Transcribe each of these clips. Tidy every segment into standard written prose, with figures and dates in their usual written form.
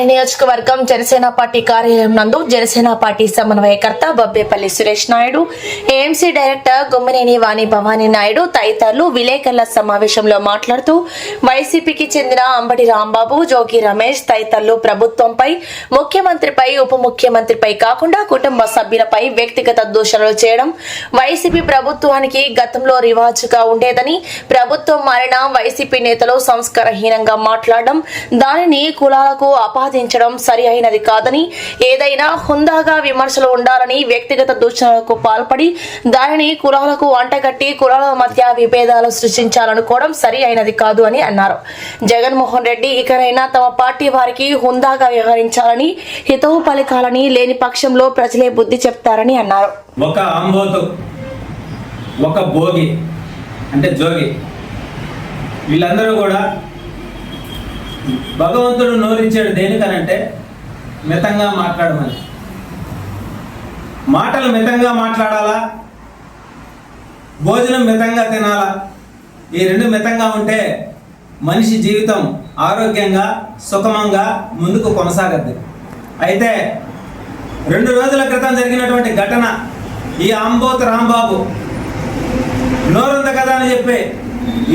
మంగళగిరి నియోజకవర్గం జనసేన పార్టీ కార్యాలయం నందు జనసేన పార్టీ సమన్వయకర్త బబ్బేపల్లి సురేష్ నాయుడు, ఏఎంసీ డైరెక్టర్ గుమ్మినేని వాణి భవానీ నాయుడు తదితరులు విలేకరుల సమావేశంలో మాట్లాడుతూ వైసీపీకి చెందిన అంబటి రాంబాబు, జోగి రమేష్ తదితరులు ప్రభుత్వంపై, ముఖ్యమంత్రిపై, ఉప ముఖ్యమంత్రిపై కాకుండా కుటుంబ సభ్యులపై వ్యక్తిగత దూషణలు చేయడం వైసీపీ ప్రభుత్వానికి గతంలో రివాజుగా ఉండేదని, ప్రభుత్వం మారిన వైసీపీ నేతలు సంస్కారహీనంగా మాట్లాడడం, దానిని కులాలకు ఆపాదించడం సరి అయినది కాదని, ఏదైనా హుందాగా విమర్శలు ఉండాలని వ్యక్తిగత దూషణలకు పాల్పడి దానిని కులాలకు అంటగట్టి కులాల మధ్య విభేదాలు సృష్టించాలనుకోవడం సరి అయినది కాదు అని అన్నారు. జగన్మోహన్ రెడ్డి ఇకనైనా తమ పార్టీ వారికి హుందాగా వ్యవహరించాలని, హితవు పలికాలని, లేని పక్షంలో ప్రజలే బుద్ధి చెప్తారని అన్నారు. ఒక అంబోతు, ఒక భోగి అంటే జోగి, వీళ్ళందరూ కూడా భగవంతుడు నోరించాడు దేనికనంటే మితంగా మాట్లాడమని. మాటలు మితంగా మాట్లాడాలా, భోజనం మితంగా తినాలా. ఈ రెండు మితంగా ఉంటే మనిషి జీవితం ఆరోగ్యంగా సుఖమంగా ముందుకు కొనసాగద్ది. అయితే 2 రోజుల క్రితం జరిగినటువంటి ఘటన, ఈ అంబోతు రాంబాబు నోరుంది కదా అని చెప్పి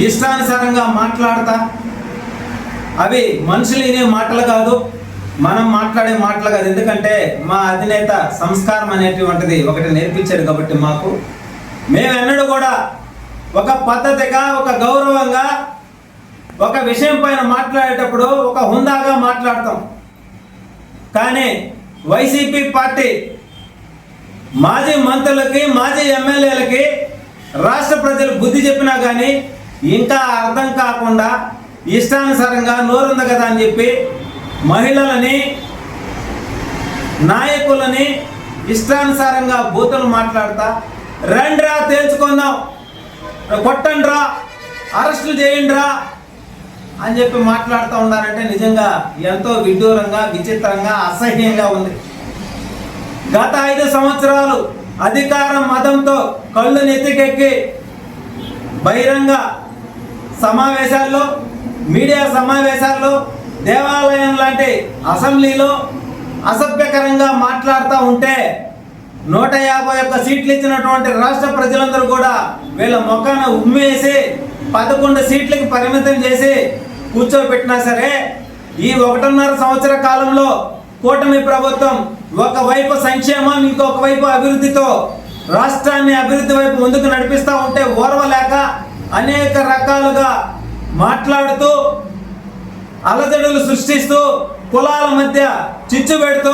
ఇష్టానుసారంగా మాట్లాడతా, అవి మనుషులు వినే మాటలు కాదు, మనం మాట్లాడే మాటలు కాదు. ఎందుకంటే మా అధినేత సంస్కారం అనేటువంటిది ఒకటి నేర్పించాడు కాబట్టి మాకు, మేమెన్నడూ కూడా ఒక పద్ధతిగా, ఒక గౌరవంగా, ఒక విషయం పైన మాట్లాడేటప్పుడు ఒక హుందాగా మాట్లాడతాం. కానీ వైసీపీ పార్టీ మాజీ మంత్రులకి, మాజీ ఎమ్మెల్యేలకి రాష్ట్ర ప్రజలు బుద్ధి చెప్పినా కానీ ఇంకా అర్థం కాకుండా ఇష్టానుసారంగా నోరుంది కదా అని చెప్పి మహిళలని, నాయకులని ఇష్టానుసారంగా బూతులు మాట్లాడతా, రండ్రా తేల్చుకుందాం, కొట్టండ్రా, అరెస్టులు చేయండిరా అని చెప్పి మాట్లాడుతూ ఉన్నారంటే నిజంగా ఎంతో విడ్డూరంగా, విచిత్రంగా, అసహ్యంగా ఉంది. గత 5 సంవత్సరాలు అధికారం మదంతో కళ్ళు నెత్తికెక్కి బహిరంగ సమావేశాల్లో, మీడియా సమావేశాల్లో, దేవాలయం లాంటి అసెంబ్లీలో అసభ్యకరంగా మాట్లాడుతూ ఉంటే 151 సీట్లు ఇచ్చినటువంటి రాష్ట్ర ప్రజలందరూ కూడా వీళ్ళ మొఖాన ఉమ్మేసి 11 సీట్లకి పరిమితం చేసి కూర్చోబెట్టినా సరే, ఈ 1.5 సంవత్సర కాలంలో కూటమి ప్రభుత్వం ఒకవైపు సంక్షేమం, ఇంకొక వైపు అభివృద్ధితో రాష్ట్రాన్ని అభివృద్ధి వైపు ముందుకు నడిపిస్తూ ఉంటే ఓర్వలేక అనేక రకాలుగా మాట్లాడుతూ, అలజడులు సృష్టిస్తూ, కులాల మధ్య చిచ్చు పెడుతూ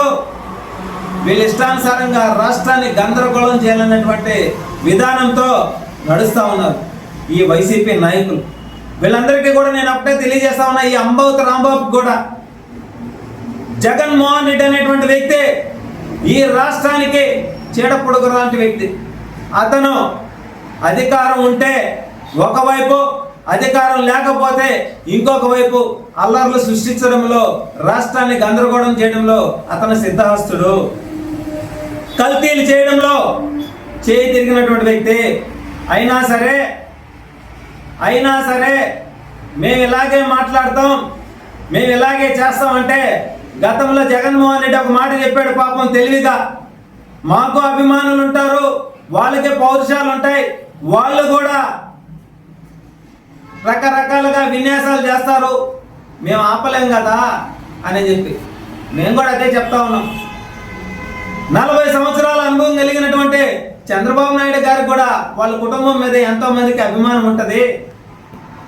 వీళ్ళు ఇష్టానుసారంగా రాష్ట్రాన్ని గందరగోళం చేయాలన్నటువంటి విధానంతో నడుస్తూ ఉన్నారు ఈ వైసీపీ నాయకులు. వీళ్ళందరికీ కూడా నేను అప్పుడే తెలియజేస్తా ఉన్నా, ఈ అంబోతు రాంబాబు కూడా జగన్మోహన్ రెడ్డి అనేటువంటి వ్యక్తి ఈ రాష్ట్రానికి చీడపుడుగు లాంటి వ్యక్తి. అతను అధికారం ఉంటే ఒకవైపు, అధికారం లేకపోతే ఇంకొక వైపు అల్లర్లు సృష్టించడంలో, రాష్ట్రాన్ని గందరగోళం చేయడంలో అతను సిద్ధహస్తుడు. కల్తీలు చేయడంలో చేయి తిరిగినటువంటి వ్యక్తి. అయినా సరే మేము ఇలాగే మాట్లాడతాం, మేము ఇలాగే చేస్తామంటే, గతంలో జగన్మోహన్ రెడ్డి ఒక మాట చెప్పాడు పాపం తెలివిగా, మాకు అభిమానులు ఉంటారు, వాళ్ళకే పౌరుషాలు ఉంటాయి, వాళ్ళు కూడా రకరకాలుగా విన్యాసాలు చేస్తారు, మేము ఆపలేం కదా అని చెప్పి మేము కూడా అదే చెప్తా ఉన్నాం. 40 సంవత్సరాల అనుభవం కలిగినటువంటి చంద్రబాబు నాయుడు గారికి కూడా వాళ్ళ కుటుంబం మీద ఎంతో మందికి అభిమానం ఉంటుంది.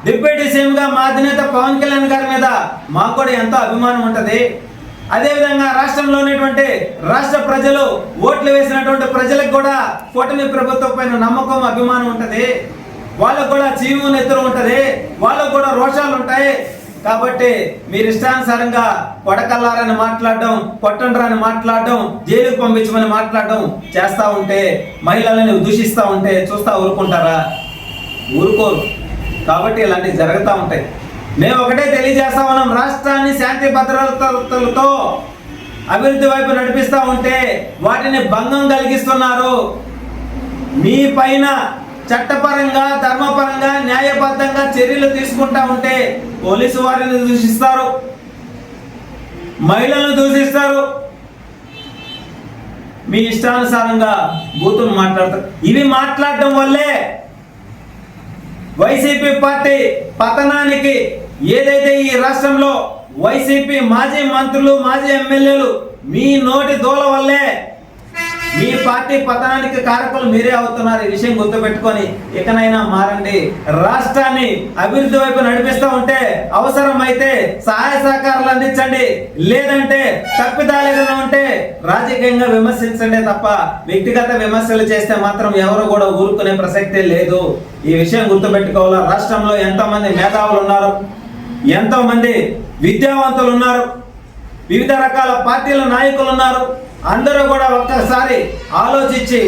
డిప్యూటీ సీఎంగా మా అధినేత పవన్ కళ్యాణ్ గారి మీద మాకు కూడా ఎంతో అభిమానం ఉంటుంది. అదేవిధంగా రాష్ట్రంలో ఉన్నటువంటి రాష్ట్ర ప్రజలు, ఓట్లు వేసినటువంటి ప్రజలకు కూడా కూటమి ప్రభుత్వం పైన నమ్మకం, అభిమానం ఉంటుంది. వాళ్ళకు కూడా చీము నెత్తురు ఉంటుంది, వాళ్ళకు కూడా రోషాలు ఉంటాయి. కాబట్టి మీరు ఇష్టానుసారంగా కొడకల్లారని మాట్లాడడం, కొట్టండ్రాని మాట్లాడడం, జైలుకు పంపించమని మాట్లాడడం చేస్తూ ఉంటే, మహిళలని దూషిస్తూ ఉంటే చూస్తూ ఊరుకుంటారా? ఊరుకోరు. కాబట్టి ఇలాంటివి జరుగుతూ ఉంటాయి. మేము ఒకటే తెలియజేస్తా ఉన్నాం, రాష్ట్రాన్ని శాంతి భద్రతలతో అభివృద్ధి వైపు నడిపిస్తూ ఉంటే వాటిని భంగం కలిగిస్తున్నారు. మీ పైన చట్టపరంగా, ధర్మపరంగా, న్యాయబద్ధంగా చర్యలు తీసుకుంటా ఉంటే పోలీసు వారిని దూషిస్తారు. మహిళలను దూషిస్తారు, మీ ఇష్టానుసారంగా బూతులు మాట్లాడతారు. ఇవి మాట్లాడటం వల్లే వైసీపీ పార్టీ పతనానికి, ఏదైతే ఈ రాష్ట్రంలో వైసీపీ మాజీ మంత్రులు మాజీ ఎమ్మెల్యేలు మీ నోటి దూల వల్లే మీ పార్టీ పతనానికి కారకులు మీరే అవుతున్నారు. ఈ విషయం గుర్తుపెట్టుకొని ఇకనైనా మారండి. రాష్ట్రాన్ని అభివృద్ధి వైపు నడిపిస్తూ ఉంటే అవసరమైతే సహాయ సహకారాలు అందించండి, లేదంటే తప్పిదాలు ఏదైనా ఉంటే రాజకీయంగా విమర్శించండి తప్ప వ్యక్తిగత విమర్శలు చేస్తే మాత్రం ఎవరు కూడా ఊరుకునే ప్రసక్తే లేదు. ఈ విషయం గుర్తుపెట్టుకోవాలా. రాష్ట్రంలో ఎంతో మంది మేధావులు ఉన్నారు, ఎంతో మంది విద్యావంతులు ఉన్నారు, వివిధ రకాల పార్టీల నాయకులు ఉన్నారు. అందరూ కూడా ఒక్కసారి ఆలోచించి